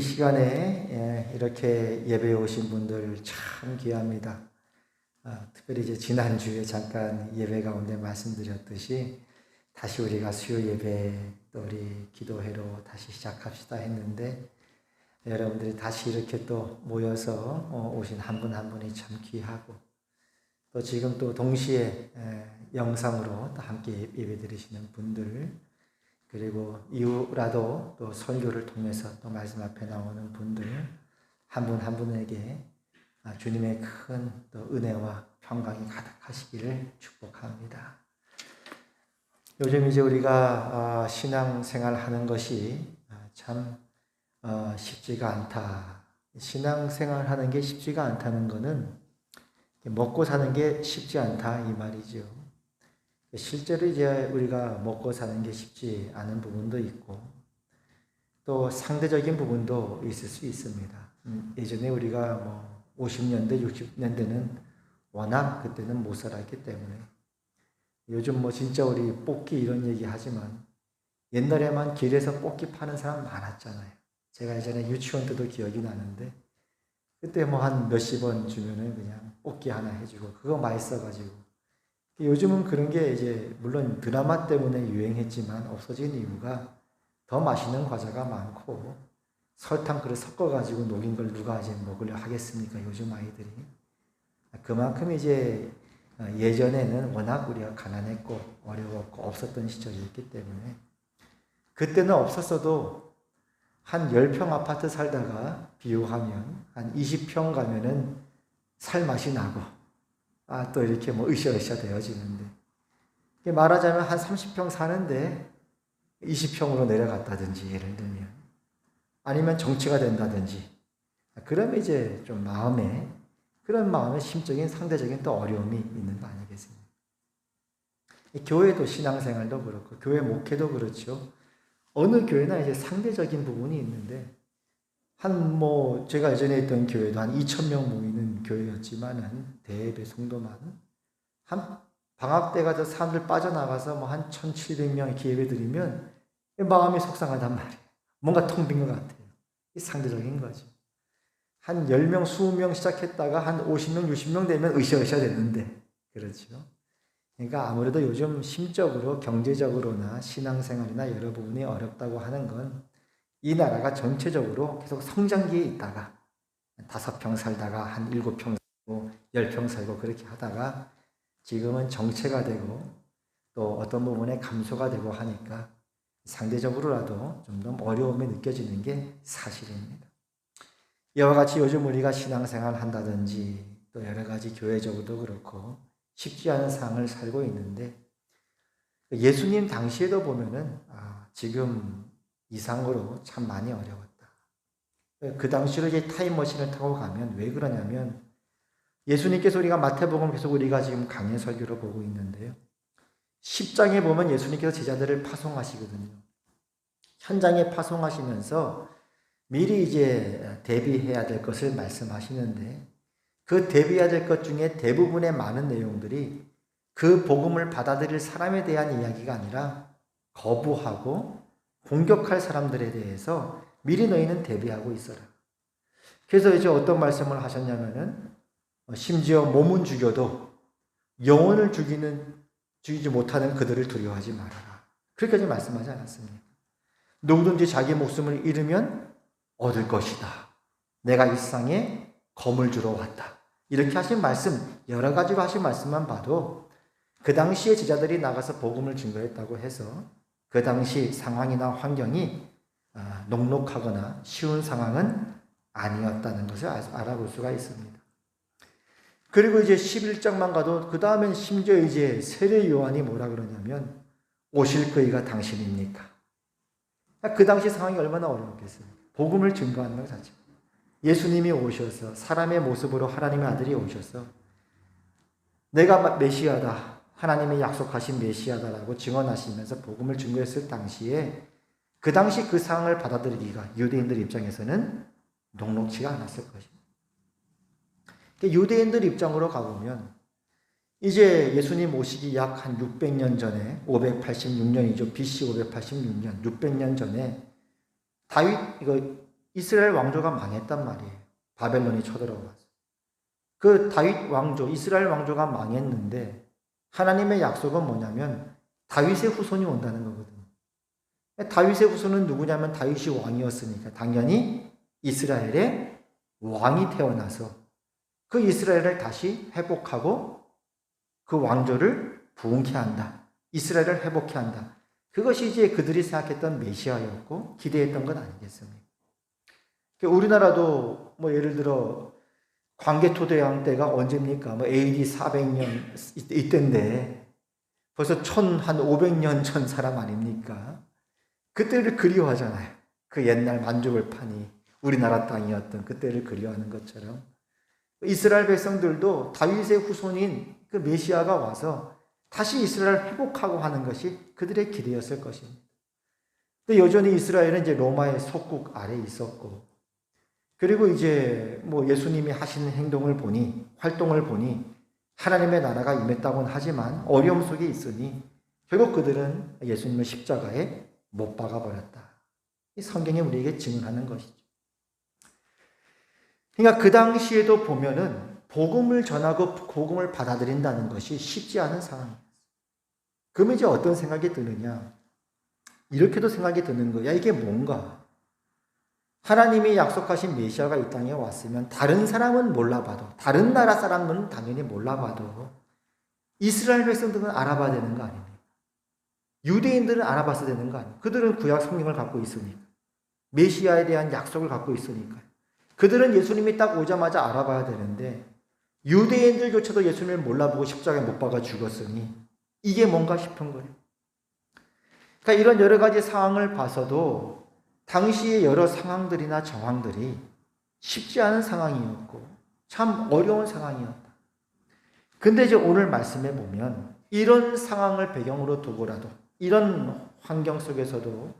시간에 이렇게 예배에 오신 분들 참 귀합니다. 특별히 이제 지난주에 잠깐 예배 가운데 말씀드렸듯이 다시 우리가 수요 예배 또 우리 기도회로 다시 시작합시다 했는데 여러분들이 다시 이렇게 또 모여서 오신 한 분 한 분이 참 귀하고 또 지금 또 동시에 영상으로 또 함께 예배 드리시는 분들 그리고 이후라도 또 설교를 통해서 또 말씀 앞에 나오는 분들 한 분 한 분에게 주님의 큰 또 은혜와 평강이 가득하시기를 축복합니다. 요즘 이제 우리가 신앙생활 하는 것이 참 쉽지가 않다. 신앙생활 하는 게 쉽지가 않다는 것은 먹고 사는 게 쉽지 않다 이 말이죠. 실제로 이제 우리가 먹고 사는 게 쉽지 않은 부분도 있고 또 상대적인 부분도 있을 수 있습니다. 예전에 우리가 50년대, 60년대는 워낙 그때는 못 살았기 때문에 요즘 진짜 우리 뽑기 이런 얘기 하지만 옛날에만 길에서 뽑기 파는 사람 많았잖아요. 제가 예전에 유치원 때도 기억이 나는데 그때 한 몇십 원 주면은 그냥 뽑기 하나 해주고 그거 맛있어가지고 요즘은 그런 게 이제 물론 드라마 때문에 유행했지만 없어진 이유가 더 맛있는 과자가 많고 설탕 그릇 섞어가지고 녹인 걸 누가 이제 먹으려 하겠습니까? 요즘 아이들이. 그만큼 이제 예전에는 워낙 우리가 가난했고 어려웠고 없었던 시절이었기 때문에 그때는 없었어도 한 10평 아파트 살다가 비유하면 한 20평 가면은 살 맛이 나고 또 이렇게 으쌰으쌰 되어지는데 말하자면 한 30평 사는데 20평으로 내려갔다든지 예를 들면 아니면 정치가 된다든지 그러면 이제 좀 그런 마음에 심적인 상대적인 또 어려움이 있는 거 아니겠습니까? 교회도 신앙생활도 그렇고 교회 목회도 그렇죠. 어느 교회나 이제 상대적인 부분이 있는데 제가 예전에 있던 교회도 한 2,000명 모이는 교회였지만은 대예배 성도만 한 방학 때 가서 사람들 빠져나가서 한 1,700명 이렇게 예배 드리면 마음이 속상하단 말이에요. 뭔가 텅 빈 것 같아요. 이 상대적인 거죠. 한 10명, 20명 시작했다가 한 50명, 60명 되면 으쌰으쌰 됐는데 그렇죠. 그러니까 아무래도 요즘 심적으로 경제적으로나 신앙생활이나 여러 부분이 어렵다고 하는 건 이 나라가 전체적으로 계속 성장기에 있다가 5평 살다가 한 7평 살고 10평 살고 그렇게 하다가 지금은 정체가 되고 또 어떤 부분에 감소가 되고 하니까 상대적으로라도 좀 더 어려움이 느껴지는 게 사실입니다. 이와 같이 요즘 우리가 신앙생활 한다든지 또 여러 가지 교회적으로도 그렇고 쉽지 않은 상황을 살고 있는데 예수님 당시에도 보면은 지금 이상으로 참 많이 어려웠다. 그 당시로 이제 타임머신을 타고 가면 왜 그러냐면 예수님께서 우리가 마태복음 계속 우리가 지금 강해 설교를 보고 있는데요. 10장에 보면 예수님께서 제자들을 파송하시거든요. 현장에 파송하시면서 미리 이제 대비해야 될 것을 말씀하시는데 그 대비해야 될 것 중에 대부분의 많은 내용들이 그 복음을 받아들일 사람에 대한 이야기가 아니라 거부하고 공격할 사람들에 대해서 미리 너희는 대비하고 있어라. 그래서 이제 어떤 말씀을 하셨냐면은 심지어 몸은 죽여도 영혼을 죽이지 못하는 그들을 두려워하지 말아라. 그렇게까지 말씀하지 않았습니까? 누구든지 자기 목숨을 잃으면 얻을 것이다. 내가 이 세상에 검을 주러 왔다. 이렇게 하신 말씀, 여러 가지로 하신 말씀만 봐도 그 당시에 제자들이 나가서 복음을 증거했다고 해서 그 당시 상황이나 환경이 녹록하거나 쉬운 상황은 아니었다는 것을 알아볼 수가 있습니다. 그리고 이제 11장만 가도 그 다음엔 심지어 이제 세례 요한이 뭐라 그러냐면 오실 그이가 당신입니까? 그 당시 상황이 얼마나 어려웠겠습니까? 복음을 증거하는 것 자체. 예수님이 오셔서 사람의 모습으로 하나님의 아들이 오셔서 내가 메시아다. 하나님이 약속하신 메시아다라고 증언하시면서 복음을 증거했을 당시에 그 당시 그 상황을 받아들이기가 유대인들 입장에서는 녹록지가 않았을 것입니다. 유대인들 입장으로 가보면 이제 예수님 오시기 약 한 600년 전에 586년이죠. BC 586년 600년 전에 다윗 이스라엘 왕조가 망했단 말이에요. 바벨론이 쳐들어와서. 그 다윗 왕조, 이스라엘 왕조가 망했는데 하나님의 약속은 뭐냐면 다윗의 후손이 온다는 거거든요. 다윗의 후손은 누구냐면 다윗이 왕이었으니까 당연히 이스라엘의 왕이 태어나서 그 이스라엘을 다시 회복하고 그 왕조를 부흥케 한다. 이스라엘을 회복케 한다. 그것이 이제 그들이 생각했던 메시아였고 기대했던 것 아니겠습니까? 우리나라도 뭐 예를 들어 광개토대왕 때가 언제입니까? 뭐 AD 400년 이때인데 벌써 1500년 전 사람 아닙니까? 그때를 그리워하잖아요. 그 옛날 만주벌판이 우리나라 땅이었던 그때를 그리워하는 것처럼 이스라엘 백성들도 다윗의 후손인 그 메시아가 와서 다시 이스라엘을 회복하고 하는 것이 그들의 기대였을 것입니다. 근데 여전히 이스라엘은 이제 로마의 속국 아래에 있었고, 그리고 이제 뭐 예수님이 하시는 행동을 보니, 활동을 보니 하나님의 나라가 임했다고는 하지만 어려움 속에 있으니 결국 그들은 예수님을 십자가에 못 박아버렸다. 이 성경이 우리에게 증언하는 것이죠. 그러니까 그 당시에도 보면은 복음을 전하고 복음을 받아들인다는 것이 쉽지 않은 상황이었어요. 그러면 이제 어떤 생각이 드느냐? 이렇게도 생각이 드는 거야. 이게 뭔가? 하나님이 약속하신 메시아가 이 땅에 왔으면 다른 사람은 몰라봐도, 다른 나라 사람은 당연히 몰라봐도 이스라엘 백성들은 알아봐야 되는 거 아닙니까? 유대인들은 알아봤어야 되는 거 아닙니까? 그들은 구약 성경을 갖고 있으니까. 메시아에 대한 약속을 갖고 있으니까. 그들은 예수님이 딱 오자마자 알아봐야 되는데 유대인들조차도 예수님을 몰라보고 십자가에 못 박아 죽었으니 이게 뭔가 싶은 거예요. 그러니까 이런 여러 가지 상황을 봐서도 당시의 여러 상황들이나 정황들이 쉽지 않은 상황이었고 참 어려운 상황이었다. 근데 이제 오늘 말씀에 보면 이런 상황을 배경으로 두고라도 이런 환경 속에서도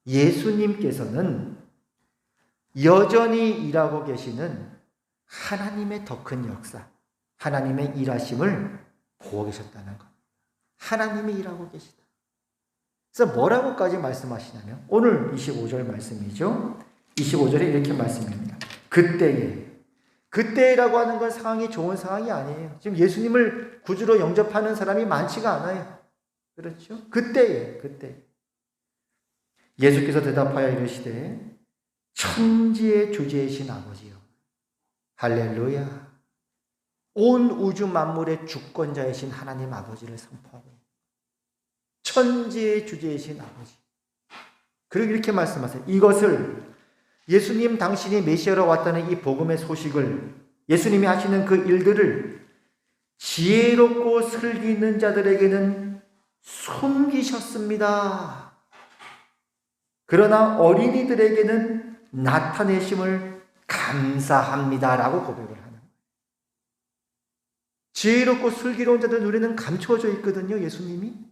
예수님께서는 여전히 일하고 계시는 하나님의 더 큰 역사, 하나님의 일하심을 보고 계셨다는 것. 하나님이 일하고 계시다. 그래서 뭐라고까지 말씀하시냐면 오늘 25절 말씀이죠. 25절에 이렇게 말씀합니다. 그때라고 하는 건 상황이 좋은 상황이 아니에요. 지금 예수님을 구주로 영접하는 사람이 많지가 않아요. 그렇죠? 그때 예수께서 대답하여 이르시되 천지의 주제이신 아버지요. 할렐루야. 온 우주 만물의 주권자이신 하나님 아버지를 선포하고 천지의 주제이신 아버지. 그리고 이렇게 말씀하세요. 이것을 예수님 당신이 메시아로 왔다는 이 복음의 소식을 예수님이 하시는 그 일들을 지혜롭고 슬기 있는 자들에게는 숨기셨습니다. 그러나 어린이들에게는 나타내심을 감사합니다라고 고백을 하는 거예요. 지혜롭고 슬기로운 자들 눈에는 감추어져 있거든요. 예수님이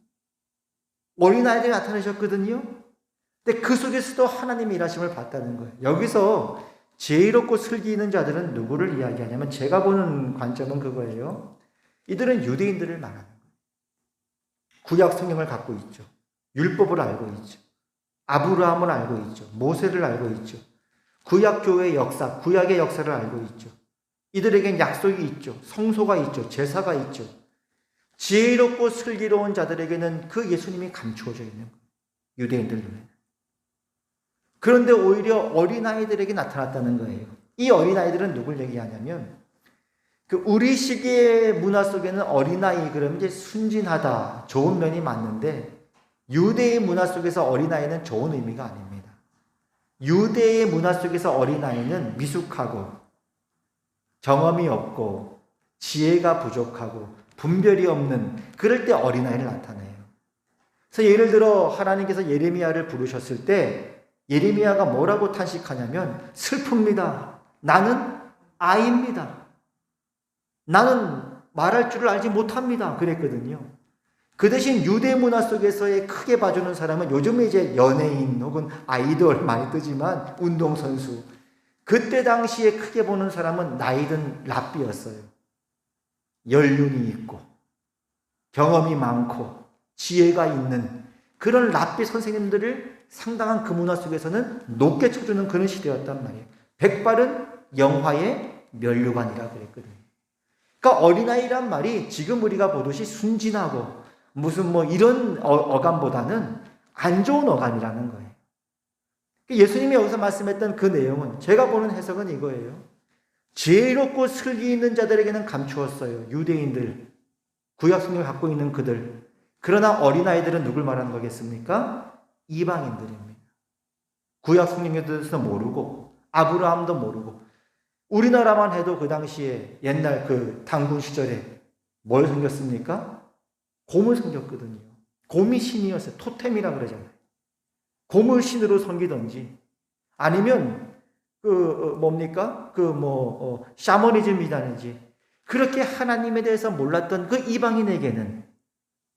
어린아이들이 나타내셨거든요. 근데 그 속에서도 하나님의 일하심을 봤다는 거예요. 여기서 지혜롭고 슬기 있는 자들은 누구를 이야기하냐면 제가 보는 관점은 그거예요. 이들은 유대인들을 말하는 거예요. 구약 성경을 갖고 있죠. 율법을 알고 있죠. 아브라함을 알고 있죠. 모세를 알고 있죠. 구약 교회의 역사, 구약의 역사를 알고 있죠. 이들에겐 약속이 있죠. 성소가 있죠. 제사가 있죠. 지혜롭고 슬기로운 자들에게는 그 예수님이 감추어져 있는 거예요. 유대인들 눈에는. 그런데 오히려 어린아이들에게 나타났다는 거예요. 이 어린아이들은 누굴 얘기하냐면 우리 시기의 문화 속에는 어린아이 그러면 이제 순진하다, 좋은 면이 맞는데 유대의 문화 속에서 어린아이는 좋은 의미가 아닙니다. 유대의 문화 속에서 어린아이는 미숙하고 경험이 없고 지혜가 부족하고 분별이 없는 그럴 때 어린아이를 나타내요. 그래서 예를 들어 하나님께서 예레미야를 부르셨을 때 예레미야가 뭐라고 탄식하냐면 슬픕니다. 나는 아이입니다. 나는 말할 줄을 알지 못합니다. 그랬거든요. 그 대신 유대 문화 속에서의 크게 봐주는 사람은 요즘에 이제 연예인 혹은 아이돌 많이 뜨지만 운동선수. 그때 당시에 크게 보는 사람은 나이든 랍비였어요. 연륜이 있고 경험이 많고 지혜가 있는 그런 랍비 선생님들을 상당한 그 문화 속에서는 높게 쳐주는 그런 시대였단 말이에요. 백발은 영화의 면류관이라 그랬거든요. 그러니까 어린아이란 말이 지금 우리가 보듯이 순진하고 무슨 뭐 이런 어감보다는 안 좋은 어감이라는 거예요. 예수님이 여기서 말씀했던 그 내용은, 제가 보는 해석은 이거예요. 지혜롭고 슬기 있는 자들에게는 감추었어요. 유대인들, 구약 성경을 갖고 있는 그들. 그러나 어린아이들은 누굴 말하는 거겠습니까? 이방인들입니다. 구약 성경에 대해서 모르고, 아브라함도 모르고, 우리나라만 해도 그 당시에 옛날 그 당군 시절에 뭘 섬겼습니까? 곰을 섬겼거든요. 곰이 신이었어요. 토템이라 그러잖아요. 곰을 신으로 섬기든지, 아니면 샤머니즘이라든지, 그렇게 하나님에 대해서 몰랐던 그 이방인에게는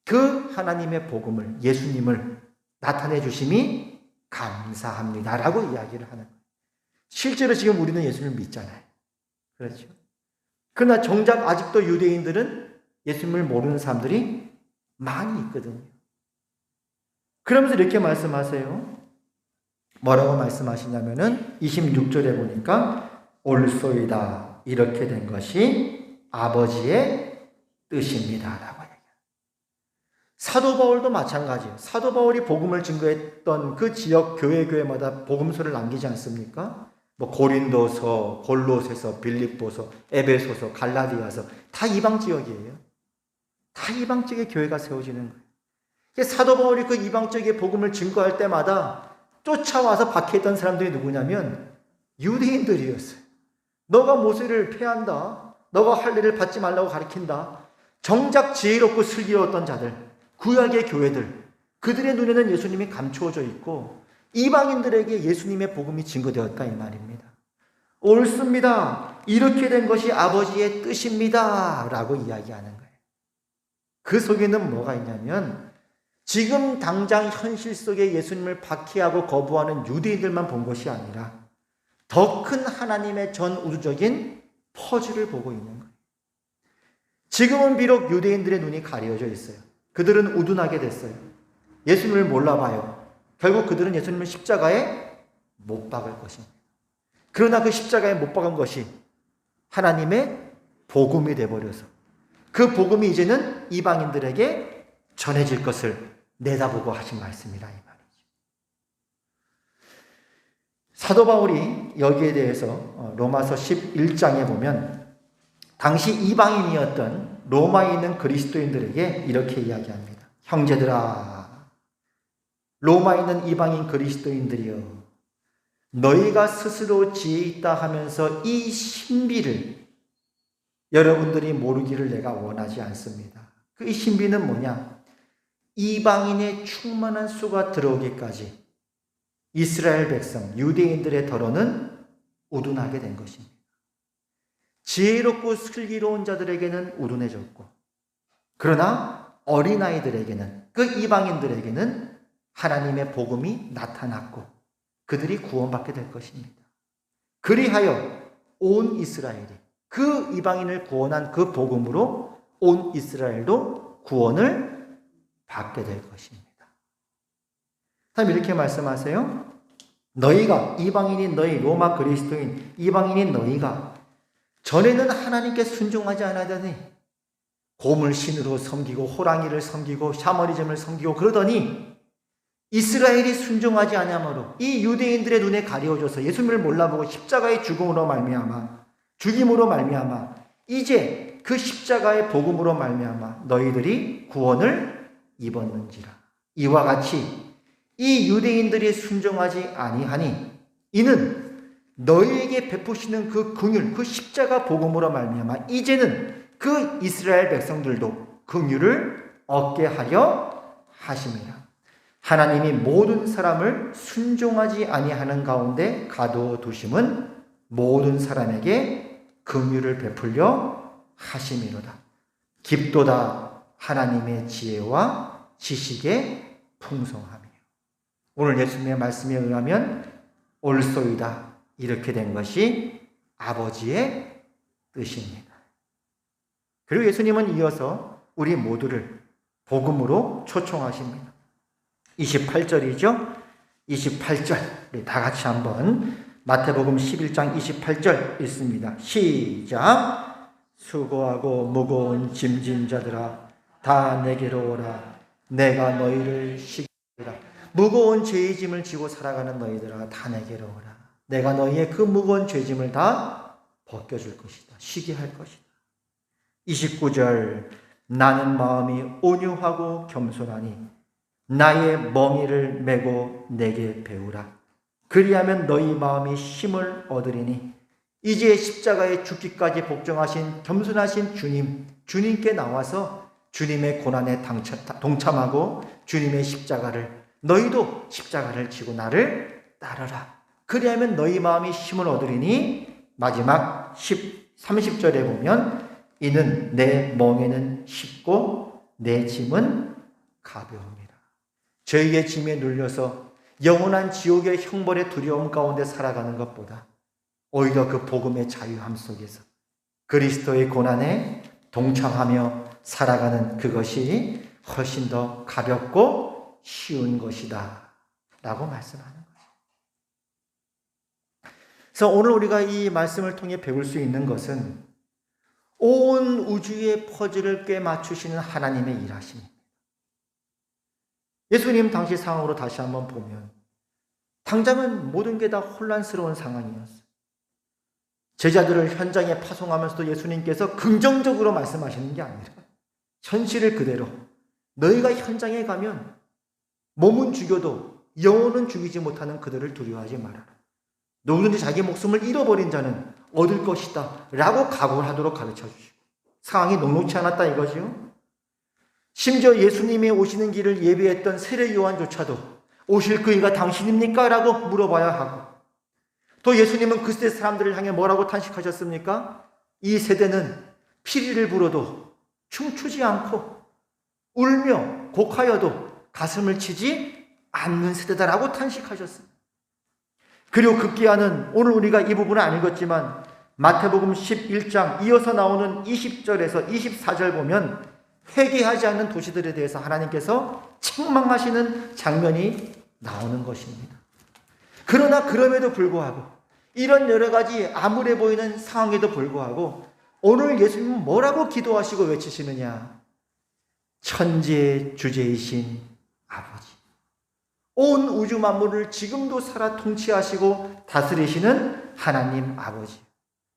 그 하나님의 복음을, 예수님을 나타내 주심이 감사합니다라고 이야기를 하는 거예요. 실제로 지금 우리는 예수님을 믿잖아요. 그렇죠? 그러나 정작 아직도 유대인들은 예수님을 모르는 사람들이 많이 있거든요. 그러면서 이렇게 말씀하세요. 뭐라고 말씀하시냐면은 26절에 보니까 올소이다, 이렇게 된 것이 아버지의 뜻입니다 라고 얘기해요. 사도 바울도 마찬가지예요. 사도 바울이 복음을 증거했던 그 지역 교회마다 복음서를 남기지 않습니까? 뭐 고린도서, 골로새서, 빌립보서, 에베소서, 갈라디아서, 다 이방 지역이에요. 다 이방 지역의 교회가 세워지는 거예요. 사도 바울이 그 이방 지역의 복음을 증거할 때마다 쫓아와서 박해했던 사람들이 누구냐면 유대인들이었어요. 너가 모세를 폐한다, 너가 할 일을 받지 말라고 가르친다. 정작 지혜롭고 슬기로웠던 자들, 구약의 교회들, 그들의 눈에는 예수님이 감추어져 있고 이방인들에게 예수님의 복음이 증거되었다 이 말입니다. 옳습니다, 이렇게 된 것이 아버지의 뜻입니다 라고 이야기하는 거예요. 그 속에는 뭐가 있냐면, 지금 당장 현실 속에 예수님을 박해하고 거부하는 유대인들만 본 것이 아니라 더 큰 하나님의 전 우주적인 퍼즐을 보고 있는 거예요. 지금은 비록 유대인들의 눈이 가려져 있어요. 그들은 우둔하게 됐어요. 예수님을 몰라봐요. 결국 그들은 예수님을 십자가에 못 박을 것입니다. 그러나 그 십자가에 못 박은 것이 하나님의 복음이 되어버려서 그 복음이 이제는 이방인들에게 전해질 것을 내다보고 하신 말씀이라 이 말이죠. 사도 바울이 여기에 대해서 로마서 11장에 보면 당시 이방인이었던 로마에 있는 그리스도인들에게 이렇게 이야기합니다. 형제들아, 로마에 있는 이방인 그리스도인들이여, 너희가 스스로 지혜 있다 하면서 이 신비를 여러분들이 모르기를 내가 원하지 않습니다. 그 신비는 뭐냐? 이방인의 충만한 수가 들어오기까지 이스라엘 백성, 유대인들의 더러는 우둔하게 된 것입니다. 지혜롭고 슬기로운 자들에게는 우둔해졌고, 그러나 어린아이들에게는, 그 이방인들에게는 하나님의 복음이 나타났고 그들이 구원받게 될 것입니다. 그리하여 온 이스라엘이, 그 이방인을 구원한 그 복음으로 온 이스라엘도 구원을 받게 될 것입니다. 다음 이렇게 말씀하세요. 너희가, 이방인인 너희, 로마 그리스도인 이방인인 너희가 전에는 하나님께 순종하지 않았더니 곰을 신으로 섬기고 호랑이를 섬기고 샤머니즘을 섬기고 그러더니 이스라엘이 순종하지 아니함으로 이 유대인들의 눈에 가려워져서 예수님을 몰라보고 십자가의 죽음으로 말미암아, 죽임으로 말미암아, 이제 그 십자가의 복음으로 말미암아 너희들이 구원을 입었는지라. 이와 같이 이 유대인들이 순종하지 아니하니 이는 너희에게 베푸시는 그 긍휼, 그 십자가 복음으로 말미암아 이제는 그 이스라엘 백성들도 긍휼을 얻게 하려 하심이라. 하나님이 모든 사람을 순종하지 아니하는 가운데 가두어 두심은 모든 사람에게 긍휼을 베풀려 하심이로다. 깊도다 하나님의 지혜와 지식의 풍성함이에요. 오늘 예수님의 말씀에 의하면 올소이다, 이렇게 된 것이 아버지의 뜻입니다. 그리고 예수님은 이어서 우리 모두를 복음으로 초청하십니다. 28절이죠. 28절 우리 다 같이 한번 마태복음 11장 28절 읽습니다. 시작. 수고하고 무거운 짐진 자들아 다 내게로 오라. 내가 너희를 쉬리라. 무거운 죄의 짐을 지고 살아가는 너희들아 다 내게로 오라. 내가 너희의 그 무거운 죄짐을 다 벗겨줄 것이다. 쉬게 할 것이다. 29절 나는 마음이 온유하고 겸손하니 나의 멍에를 메고 내게 배우라. 그리하면 너희 마음이 힘을 얻으리니 이제 십자가에 죽기까지 복종하신 겸손하신 주님께 나와서 주님의 고난에 동참하고 주님의 십자가를 너희도 십자가를 지고 나를 따르라. 그리하면 너희 마음이 힘을 얻으리니 마지막 30절에 보면 이는 내 멍에는 쉽고 내 짐은 가벼움이라. 죄의 짐에 눌려서 영원한 지옥의 형벌의 두려움 가운데 살아가는 것보다 오히려 그 복음의 자유함 속에서 그리스도의 고난에 동참하며 살아가는 그것이 훨씬 더 가볍고 쉬운 것이다 라고 말씀하는 거예요. 그래서 오늘 우리가 이 말씀을 통해 배울 수 있는 것은 온 우주의 퍼즐을 꿰맞추시는 하나님의 일하심입니다. 예수님 당시 상황으로 다시 한번 보면 당장은 모든 게 다 혼란스러운 상황이었어요. 제자들을 현장에 파송하면서도 예수님께서 긍정적으로 말씀하시는 게 아니라 현실을 그대로 너희가 현장에 가면 몸은 죽여도 영혼은 죽이지 못하는 그들을 두려워하지 말아라. 누구든지 자기 목숨을 잃어버린 자는 얻을 것이다 라고 각오를 하도록 가르쳐 주시고 상황이 녹록치 않았다 이거죠. 심지어 예수님이 오시는 길을 예비했던 세례 요한조차도 오실 그이가 당신입니까? 라고 물어봐야 하고 또 예수님은 그 세대 사람들을 향해 뭐라고 탄식하셨습니까? 이 세대는 피리를 불어도 춤추지 않고 울며 곡하여도 가슴을 치지 않는 세대다라고 탄식하셨습니다. 그리고 급기야는 오늘 우리가 이 부분은 안 읽었지만 마태복음 11장 이어서 나오는 20절에서 24절 보면 회개하지 않는 도시들에 대해서 하나님께서 책망하시는 장면이 나오는 것입니다. 그러나 그럼에도 불구하고 이런 여러 가지 암울해 보이는 상황에도 불구하고 오늘 예수님은 뭐라고 기도하시고 외치시느냐? 천지의 주제이신 아버지, 온 우주 만물을 지금도 살아 통치하시고 다스리시는 하나님 아버지,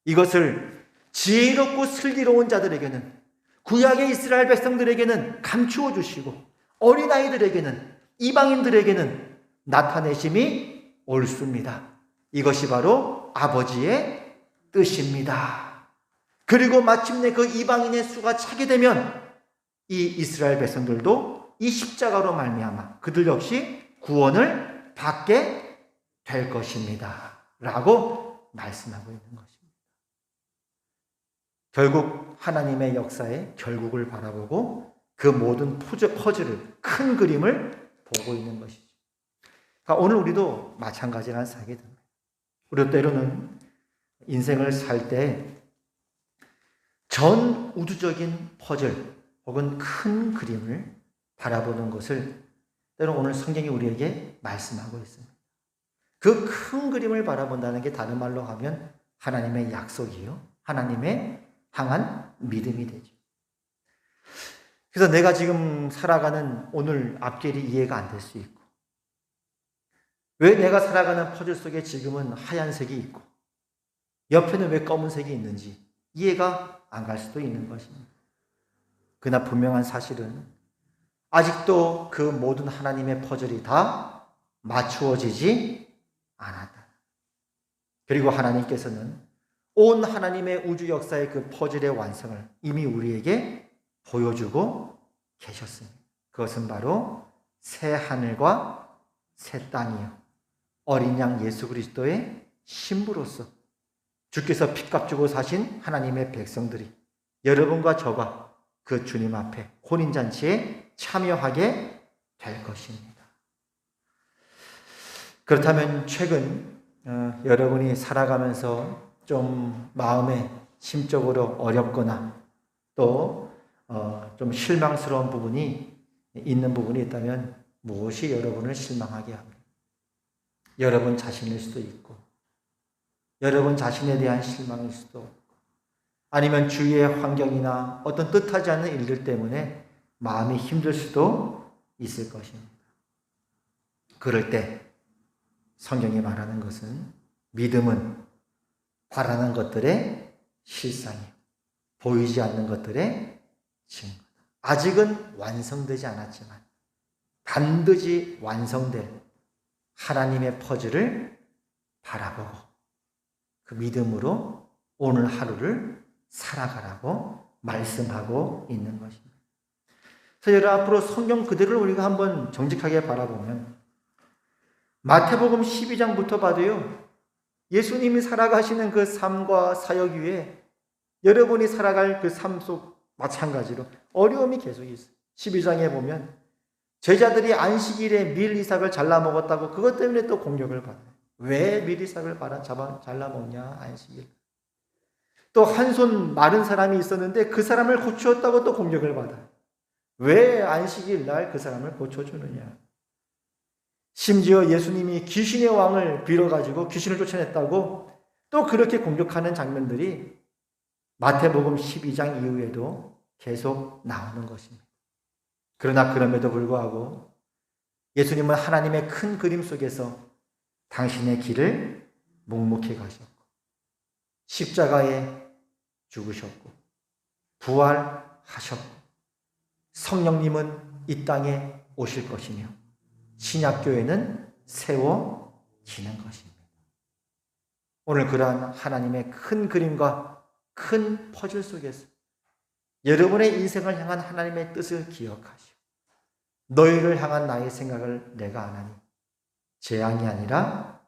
이것을 지혜롭고 슬기로운 자들에게는 구약의 이스라엘 백성들에게는 감추어 주시고 어린아이들에게는 이방인들에게는 나타내심이 옳습니다. 이것이 바로 아버지의 뜻입니다. 그리고 마침내 그 이방인의 수가 차게 되면 이 이스라엘 백성들도 이 십자가로 말미암아 그들 역시 구원을 받게 될 것입니다 라고 말씀하고 있는 것입니다. 결국 하나님의 역사의 결국을 바라보고 그 모든 퍼즐을 큰 그림을 보고 있는 것이죠. 그러니까 오늘 우리도 마찬가지라는 생각이 듭니다. 우리도 때로는 인생을 살 때 전 우주적인 퍼즐 혹은 큰 그림을 바라보는 것을 때로 오늘 성경이 우리에게 말씀하고 있습니다. 그 큰 그림을 바라본다는 게 다른 말로 하면 하나님의 약속이요, 하나님의 향한 믿음이 되죠. 그래서 내가 지금 살아가는 오늘 앞길이 이해가 안 될 수 있고, 왜 내가 살아가는 퍼즐 속에 지금은 하얀색이 있고 옆에는 왜 검은색이 있는지 이해가 안 갈 수도 있는 것입니다. 그러나 분명한 사실은 아직도 그 모든 하나님의 퍼즐이 다 맞추어지지 않았다. 그리고 하나님께서는 온 하나님의 우주 역사의 그 퍼즐의 완성을 이미 우리에게 보여주고 계셨습니다. 그것은 바로 새 하늘과 새 땅이요, 어린 양 예수 그리스도의 신부로서 주께서 핏값 주고 사신 하나님의 백성들이 여러분과 저가 그 주님 앞에 혼인잔치에 참여하게 될 것입니다. 그렇다면 최근 여러분이 살아가면서 좀 마음에 심적으로 어렵거나 또 좀 실망스러운 부분이 있는 부분이 있다면 무엇이 여러분을 실망하게 합니까? 여러분 자신일 수도 있고, 여러분 자신에 대한 실망일 수도 있고, 아니면 주위의 환경이나 어떤 뜻하지 않는 일들 때문에 마음이 힘들 수도 있을 것입니다. 그럴 때 성경이 말하는 것은 믿음은 바라는 것들의 실상이에요. 보이지 않는 것들의 증거. 아직은 완성되지 않았지만 반드시 완성될 하나님의 퍼즐을 바라보고 그 믿음으로 오늘 하루를 살아가라고 말씀하고 있는 것입니다. 그래서 여러분 앞으로 성경 그대로를 우리가 한번 정직하게 바라보면 마태복음 12장부터 봐도요, 예수님이 살아가시는 그 삶과 사역 위에 여러분이 살아갈 그 삶 속 마찬가지로 어려움이 계속 있어요. 12장에 보면 제자들이 안식일에 밀 이삭을 잘라 먹었다고 그것 때문에 또 공격을 받아요. 왜 밀 이삭을 잘라 먹냐, 안식일. 또 한 손 마른 사람이 있었는데 그 사람을 고치었다고 또 공격을 받아요. 왜 안식일 날 그 사람을 고쳐주느냐. 심지어 예수님이 귀신의 왕을 빌어가지고 귀신을 쫓아냈다고 또 그렇게 공격하는 장면들이 마태복음 12장 이후에도 계속 나오는 것입니다. 그러나 그럼에도 불구하고 예수님은 하나님의 큰 그림 속에서 당신의 길을 묵묵히 가셨고 십자가에 죽으셨고 부활하셨고 성령님은 이 땅에 오실 것이며 신약교회는 세워지는 것입니다. 오늘 그러한 하나님의 큰 그림과 큰 퍼즐 속에서 여러분의 인생을 향한 하나님의 뜻을 기억하시오. 너희를 향한 나의 생각을 내가 아나니 재앙이 아니라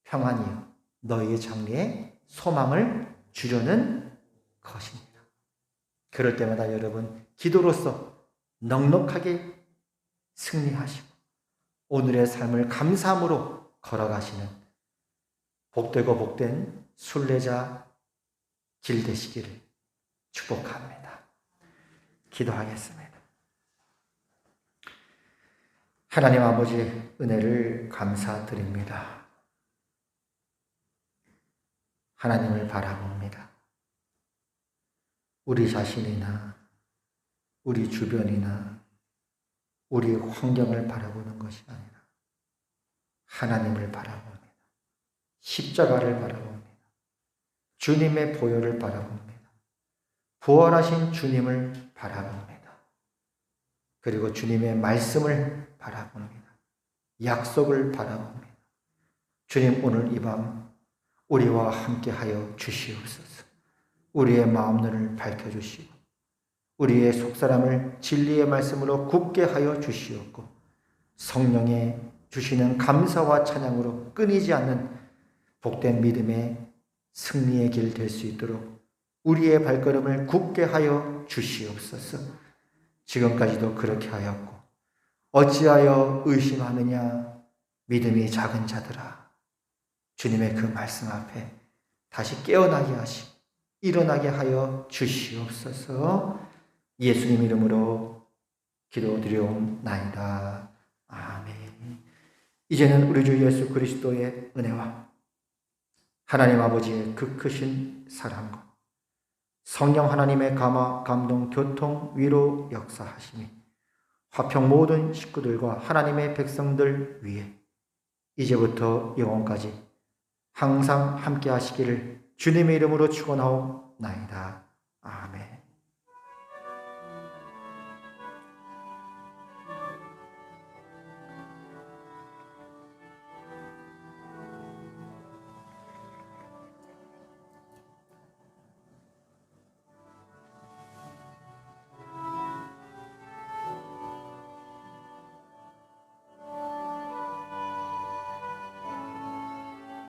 평안이요 너희의 장래에 소망을 주려는 것입니다. 그럴 때마다 여러분 기도로서 넉넉하게 승리하시고 오늘의 삶을 감사함으로 걸어가시는 복되고 복된 순례자 길 되시기를 축복합니다. 기도하겠습니다. 하나님 아버지 은혜를 감사드립니다. 하나님을 바라봅니다. 우리 자신이나 우리 주변이나 우리 환경을 바라보는 것이 아니라 하나님을 바라봅니다. 십자가를 바라봅니다. 주님의 보혈을 바라봅니다. 부활하신 주님을 바라봅니다. 그리고 주님의 말씀을 바라봅니다. 약속을 바라봅니다. 주님 오늘 이 밤 우리와 함께하여 주시옵소서. 우리의 마음눈을 밝혀주시고 우리의 속사람을 진리의 말씀으로 굳게 하여 주시옵고 성령의 주시는 감사와 찬양으로 끊이지 않는 복된 믿음의 승리의 길 될 수 있도록 우리의 발걸음을 굳게 하여 주시옵소서. 지금까지도 그렇게 하였고 어찌하여 의심하느냐 믿음이 작은 자들아. 주님의 그 말씀 앞에 다시 깨어나게 하시고 일어나게 하여 주시옵소서. 예수님 이름으로 기도드리옵나이다. 아멘. 이제는 우리 주 예수 그리스도의 은혜와 하나님 아버지의 그 크신 사랑과 성령 하나님의 감화, 감동, 교통, 위로 역사하심이 화평 모든 식구들과 하나님의 백성들 위에 이제부터 영원까지 항상 함께 하시기를 주님의 이름으로 축원하옵나이다. 아멘.